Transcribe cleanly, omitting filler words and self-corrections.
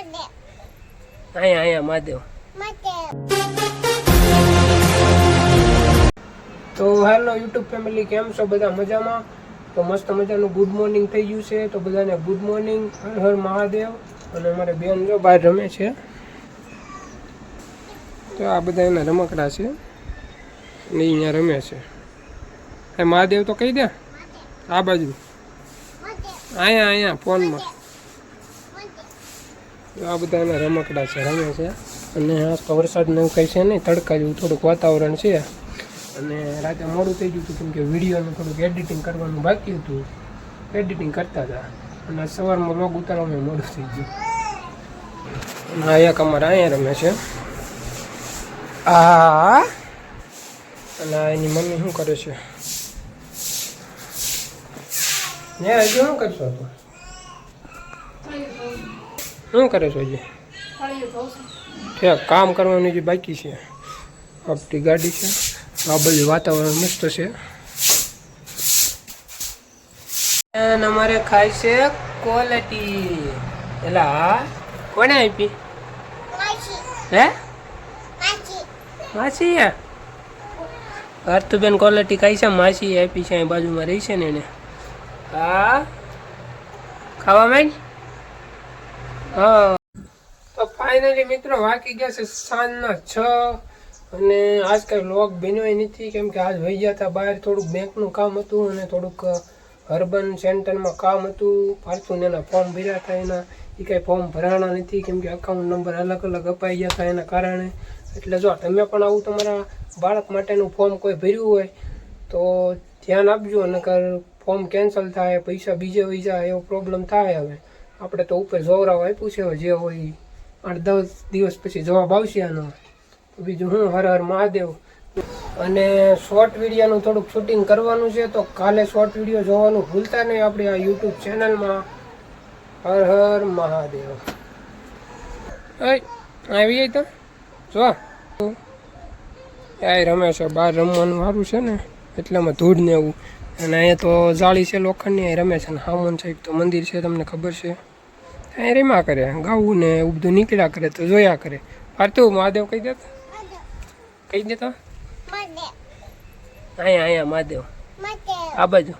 અહીંયા મહાદેવ. તો hello YouTube family, કેમ છો બધા? મજામાં? તો મસ્ત મજાનું ગુડ મોર્નિંગ થઈ ગયું છે. તો બધાને ગુડ મોર્નિંગ, હર હર મહાદેવ. અને અમારે બેન જો બહાર રમે છે. તો આ બધા એના રમકડા છે ને અહીંયા રમે છે. એ મહાદેવ તો કહી દે. આ બાજુ અહીંયા ફોનમાં. આ બધા એના રમકડા છે, રમે છે. અને આ તો વરસાદને એવું કંઈ છે નહીં, તડકા જેવું થોડુંક વાતાવરણ છે. અને રાતે મોડું થઈ ગયું હતું કેમ કે વિડીયોનું થોડુંક એડિટિંગ કરવાનું બાકી હતું. એડિટિંગ કરતા હતા અને સવારમાં વ્લોગ ઉતારવાનું મોડું થઈ ગયું. અને એક અમારે અહીંયા રમે છે. આ અને એની મમ્મી શું કરે છે? ને હજી શું કરશો તું? શું કરે છો હજી? કામ કરવાનું જે બાકી છે. આપણી ગાડી છે. આ બધું વાતાવરણ મસ્ત છે. અમારે ખાય છે ક્વોલિટી. એલા કોને આપી? હે માસી બેન ક્વોલિટી ખાઈ છે. માસી આપી છે, અહીં બાજુમાં રહી છે ને એને. હા ખાવા માંડ. હા તો ફાઇનલી મિત્રો વાગી ગયા છે સાંજના 6. અને આજ કંઈ વ્લોગ બન્યો નથી કેમ કે આજ વહી ગયા હતા બહાર. થોડુંક બેંકનું કામ હતું અને થોડુંક અર્બન સેન્ટરમાં કામ હતું. ફાલતુને એના ફોર્મ ભર્યા હતા. એના એ કાંઈ ફોર્મ ભરાણા નથી કેમ કે અકાઉન્ટ નંબર અલગ અલગ અપાઈ ગયા હતા એના કારણે. એટલે જો તમે પણ આવું તમારા બાળક માટેનું ફોર્મ કોઈ ભર્યું હોય તો ધ્યાન આપજો. નકર ફોર્મ કેન્સલ થાય, પૈસા બીજે વહી જાય, એવો પ્રોબ્લેમ થાય. હવે આપણે તો ઉપર જોવરાવ આપ્યું છે, જે હોય 8-10 દિવસ પછી જવાબ આવશે આનો. બીજું હું હર હર મહાદેવ. અને શોર્ટ વિડીયોનું થોડુંક શૂટિંગ કરવાનું છે, તો કાલે શોર્ટ વિડીયો જોવાનું ભૂલતા નહીં આપણી આ યુટ્યુબ ચેનલમાં. હર હર મહાદેવ. આવી જાય તો જો આ રમે છે. બહાર રમવાનું સારું છે ને એટલામાં ધૂળ ને એવું. અને અહીંયા તો જાળી છે લોખંડની, અહીં રમે છે. ને હામોન સાહેબ તો મંદિર છે, તમને ખબર છે. અહીં રેમા કરે, ગાવું ને એવું બધું નીકળ્યા કરે તો જોયા કરે. પાર્થુ મહાદેવ કહી દેતા, કહી દેતા. અહીંયા મહાદેવ આ બાજુ.